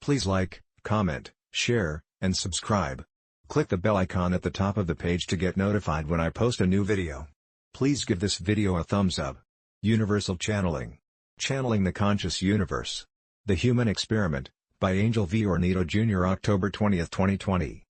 Please like, comment, share, and subscribe. Click the bell icon at the top of the page to get notified when I post a new video. Please give this video a thumbs up. Universal Channeling. Channeling the Conscious Universe. The Human Experiment, by Angel V. Ornedo Jr. October 20, 2020.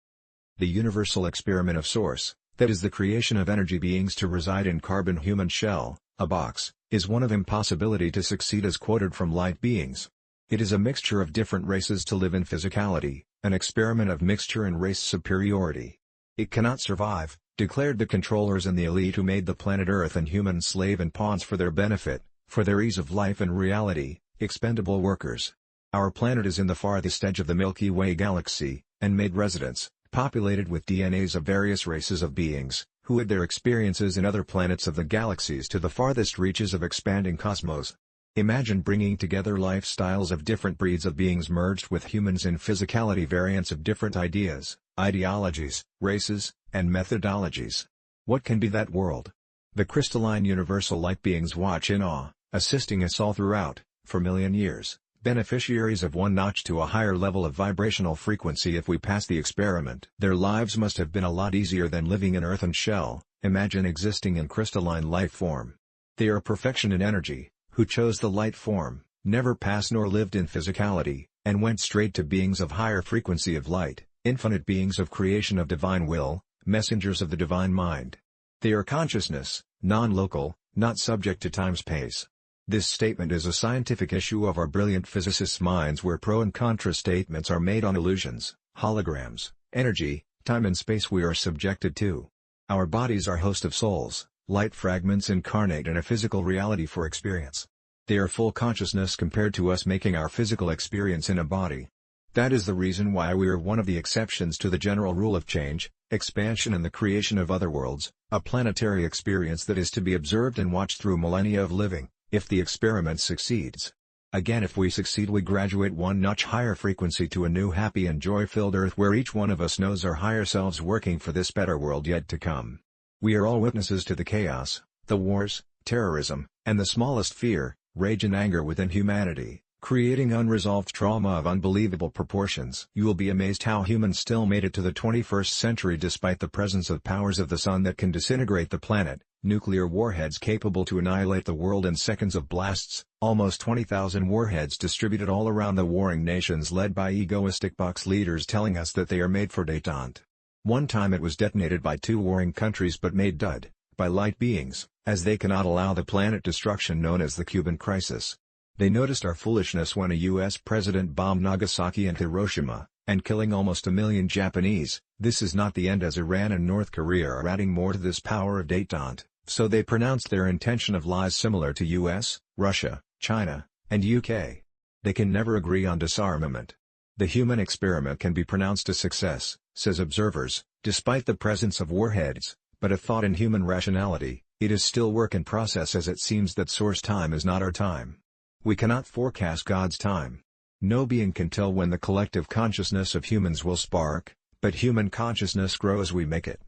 The universal experiment of Source, that is the creation of energy beings to reside in carbon human shell, a box, is one of impossibility to succeed as quoted from light beings. It is a mixture of different races to live in physicality, an experiment of mixture and race superiority. It cannot survive, declared the controllers and the elite who made the planet Earth and humans slave and pawns for their benefit, for their ease of life and reality, expendable workers. Our planet is in the farthest edge of the Milky Way galaxy, and made residence, populated with DNAs of various races of beings, who had their experiences in other planets of the galaxies to the farthest reaches of expanding cosmos. Imagine bringing together lifestyles of different breeds of beings merged with humans in physicality variants of different ideas, ideologies, races, and methodologies. What can be that world? The crystalline universal light beings watch in awe, assisting us all throughout, for million years, beneficiaries of one notch to a higher level of vibrational frequency if we pass the experiment. Their lives must have been a lot easier than living in earth and shell. Imagine existing in crystalline light form. They are perfection in energy, who chose the light form, never passed nor lived in physicality, and went straight to beings of higher frequency of light, infinite beings of creation of divine will, messengers of the divine mind. They are consciousness, non-local, not subject to time-space. This statement is a scientific issue of our brilliant physicists' minds where pro and contra statements are made on illusions, holograms, energy, time and space we are subjected to. Our bodies are host of souls, light fragments incarnate in a physical reality for experience. They are full consciousness compared to us making our physical experience in a body. That is the reason why we are one of the exceptions to the general rule of change, expansion and the creation of other worlds, a planetary experience that is to be observed and watched through millennia of living, if the experiment succeeds. Again, if we succeed, we graduate one notch higher frequency to a new happy and joy-filled earth where each one of us knows our higher selves working for this better world yet to come. We are all witnesses to the chaos, the wars, terrorism, and the smallest fear, rage and anger within humanity, creating unresolved trauma of unbelievable proportions. You will be amazed how humans still made it to the 21st century despite the presence of powers of the sun that can disintegrate the planet, nuclear warheads capable to annihilate the world in seconds of blasts, almost 20,000 warheads distributed all around the warring nations led by egoistic box leaders telling us that they are made for détente. One time it was detonated by two warring countries but made dud, by light beings, as they cannot allow the planet destruction known as the Cuban crisis. They noticed our foolishness when a US president bombed Nagasaki and Hiroshima, and killing almost 1 million Japanese. This is not the end as Iran and North Korea are adding more to this power of détente, so they pronounced their intention of lies similar to US, Russia, China, and UK. They can never agree on disarmament. The human experiment can be pronounced a success, says observers, despite the presence of warheads, but a thought in human rationality, it is still work in process as it seems that source time is not our time. We cannot forecast God's time. No being can tell when the collective consciousness of humans will spark, but human consciousness grows as we make it.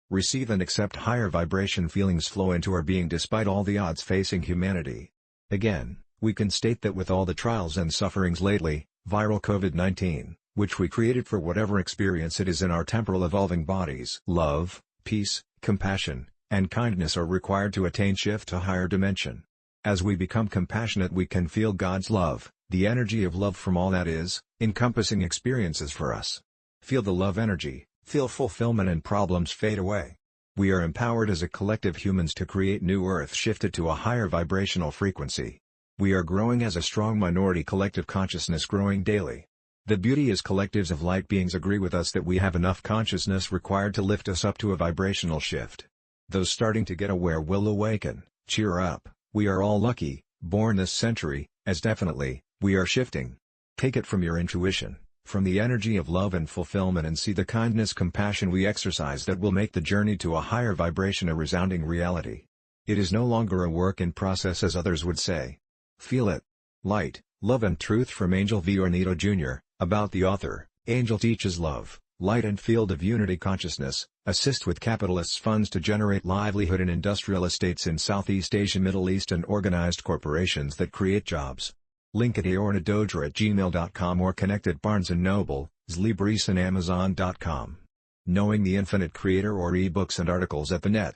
Receive and accept higher vibration feelings flow into our being despite all the odds facing humanity. Again, we can state that with all the trials and sufferings lately, viral COVID-19, which we created for whatever experience it is in our temporal evolving bodies. Love, peace, compassion, and kindness are required to attain shift to higher dimension. As we become compassionate we can feel God's love, the energy of love from all that is, encompassing experiences for us. Feel the love energy, feel fulfillment and problems fade away. We are empowered as a collective humans to create new earth shifted to a higher vibrational frequency. We are growing as a strong minority collective consciousness growing daily. The beauty is collectives of light beings agree with us that we have enough consciousness required to lift us up to a vibrational shift. Those starting to get aware will awaken, cheer up, we are all lucky, born this century, as definitely, we are shifting. Take it from your intuition, from the energy of love and fulfillment and see the kindness compassion we exercise that will make the journey to a higher vibration a resounding reality. It is no longer a work in process as others would say. Feel it. Light, love and truth from Angel V. Ornedo Jr. About the author, Angel teaches love, light and field of unity consciousness, assist with capitalists' funds to generate livelihood in industrial estates in Southeast Asia, Middle East and organized corporations that create jobs. Link at ornedo@gmail.com or connect at Barnes & Noble, Zlibris and Amazon.com. Knowing the Infinite Creator or ebooks and articles at the net.